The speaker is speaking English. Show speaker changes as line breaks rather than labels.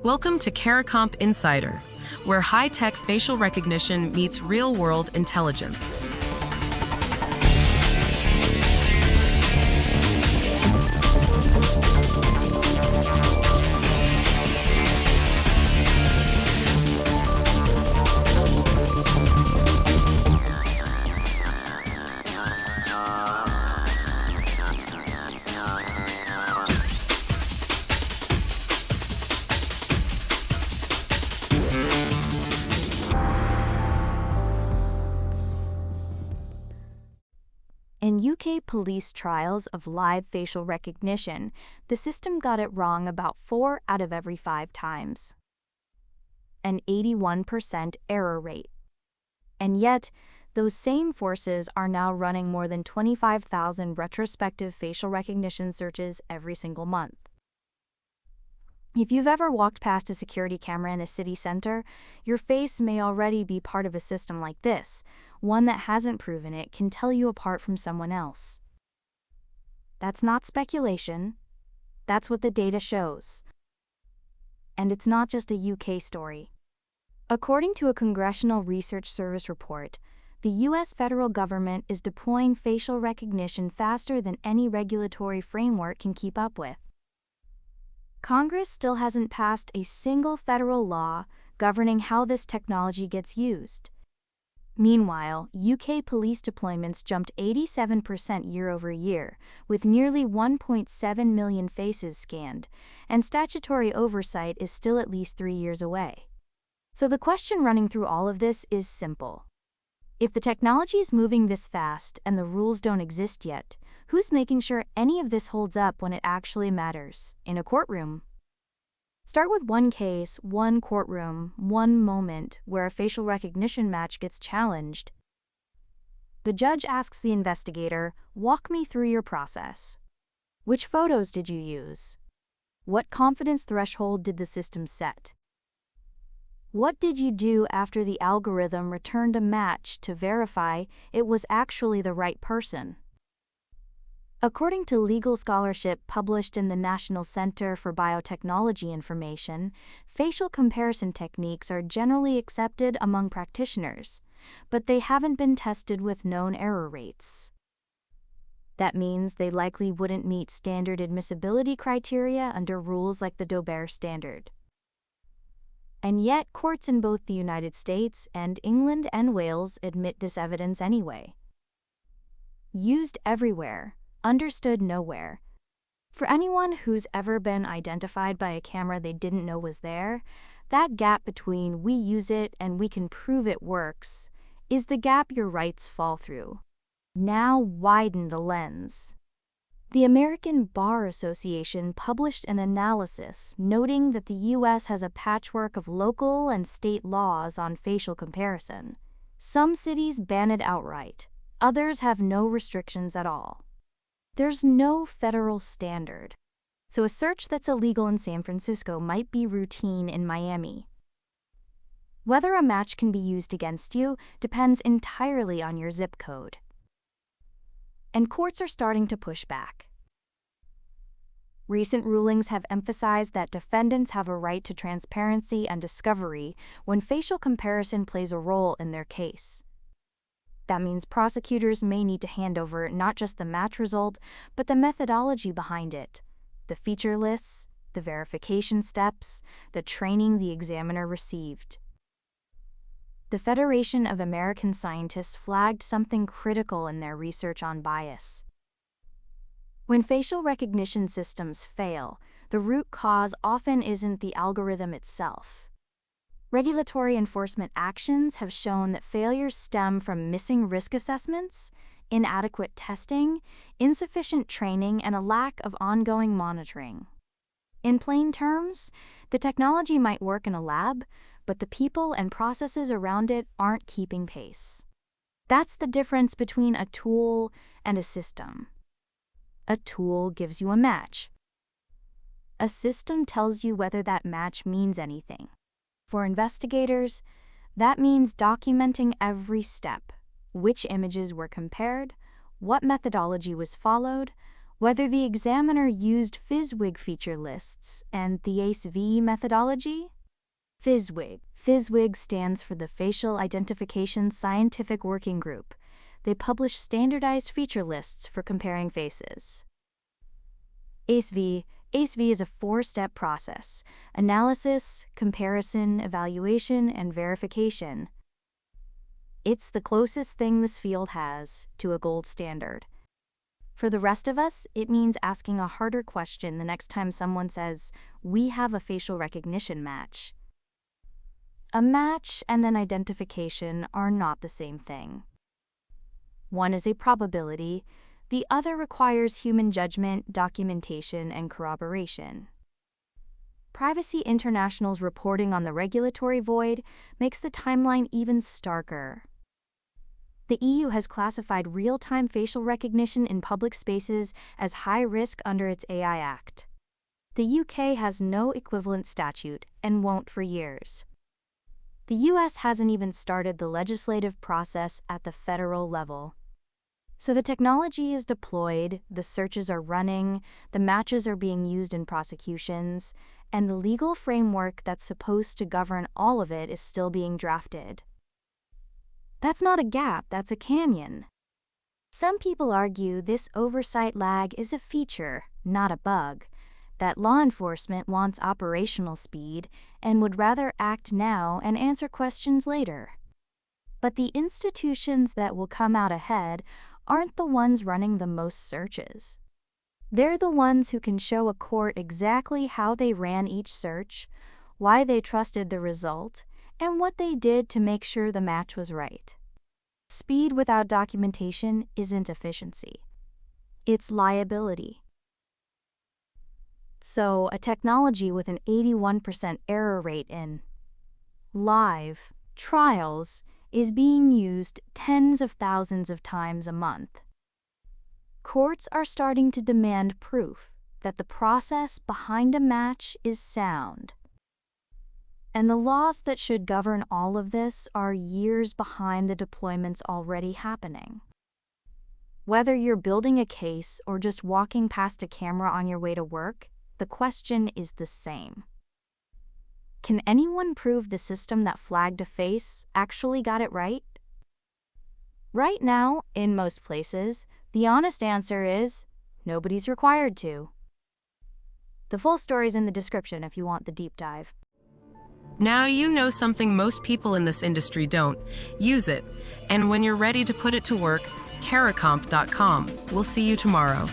Welcome to Caricomp Insider, where high-tech facial recognition meets real-world intelligence.
In UK police trials of live facial recognition, the system got it wrong about 4 out of every 5 times. An 81% error rate. And yet, those same forces are now running more than 25,000 retrospective facial recognition searches every single month. If you've ever walked past a security camera in a city center, your face may already be part of a system like this. One that hasn't proven it can tell you apart from someone else. That's not speculation. That's what the data shows. And it's not just a UK story. According to a Congressional Research Service report, the US federal government is deploying facial recognition faster than any regulatory framework can keep up with. Congress still hasn't passed a single federal law governing how this technology gets used. Meanwhile, UK police deployments jumped 87% year over year, with nearly 1.7 million faces scanned, and statutory oversight is still at least 3 years away. So the question running through all of this is simple. If the technology is moving this fast and the rules don't exist yet, who's making sure any of this holds up when it actually matters in a courtroom? Start with one case, one courtroom, one moment where a facial recognition match gets challenged. The judge asks the investigator, "Walk me through your process. Which photos did you use? What confidence threshold did the system set? What did you do after the algorithm returned a match to verify it was actually the right person?" According to legal scholarship published in the National Center for Biotechnology Information, facial comparison techniques are generally accepted among practitioners, but they haven't been tested with known error rates. That means they likely wouldn't meet standard admissibility criteria under rules like the Dober standard. And yet, courts in both the United States and England and Wales admit this evidence anyway. Used everywhere. Understood nowhere. For anyone who's ever been identified by a camera they didn't know was there, that gap between we use it and we can prove it works is the gap your rights fall through. Now widen the lens. The American Bar Association published an analysis noting that the US has a patchwork of local and state laws on facial comparison. Some cities ban it outright, others have no restrictions at all. There's no federal standard, so a search that's illegal in San Francisco might be routine in Miami. Whether a match can be used against you depends entirely on your zip code. And courts are starting to push back. Recent rulings have emphasized that defendants have a right to transparency and discovery when facial comparison plays a role in their case. That means prosecutors may need to hand over not just the match result, but the methodology behind it, the feature lists, the verification steps, the training the examiner received. The Federation of American Scientists flagged something critical in their research on bias. When facial recognition systems fail, the root cause often isn't the algorithm itself. Regulatory enforcement actions have shown that failures stem from missing risk assessments, inadequate testing, insufficient training, and a lack of ongoing monitoring. In plain terms, the technology might work in a lab, but the people and processes around it aren't keeping pace. That's the difference between a tool and a system. A tool gives you a match. A system tells you whether that match means anything. For investigators, that means documenting every step, which images were compared, what methodology was followed, Whether the examiner used Fizwig feature lists and the ACE-V methodology? Fizwig. Fizwig stands for the Facial Identification Scientific Working Group. They publish standardized feature lists for comparing faces. ACE-V. ACE-V is a four-step process: analysis, comparison, evaluation, and verification. It's the closest thing this field has to a gold standard. For the rest of us, it means asking a harder question the next time someone says, "We have a facial recognition match." A match and an identification are not the same thing. One is a probability, the other requires human judgment, documentation, and corroboration. Privacy International's reporting on the regulatory void makes the timeline even starker. The EU has classified real-time facial recognition in public spaces as high risk under its AI Act. The UK has no equivalent statute and won't for years. The US hasn't even started the legislative process at the federal level. So the technology is deployed, the searches are running, the matches are being used in prosecutions, and the legal framework that's supposed to govern all of it is still being drafted. That's not a gap, that's a canyon. Some people argue this oversight lag is a feature, not a bug, that law enforcement wants operational speed and would rather act now and answer questions later. But the institutions that will come out ahead aren't the ones running the most searches. They're the ones who can show a court exactly how they ran each search, why they trusted the result, and what they did to make sure the match was right. Speed without documentation isn't efficiency. It's liability. So, a technology with an 81% error rate in live trials is being used tens of thousands of times a month. Courts are starting to demand proof that the process behind a match is sound. And the laws that should govern all of this are years behind the deployments already happening. Whether you're building a case or just walking past a camera on your way to work, the question is the same. Can anyone prove the system that flagged a face actually got it right? Right now, in most places, the honest answer is nobody's required to. The full story's in the description if you want the deep dive.
Now you know something most people in this industry don't. Use it. And when you're ready to put it to work, Caracomp.com. We'll see you tomorrow.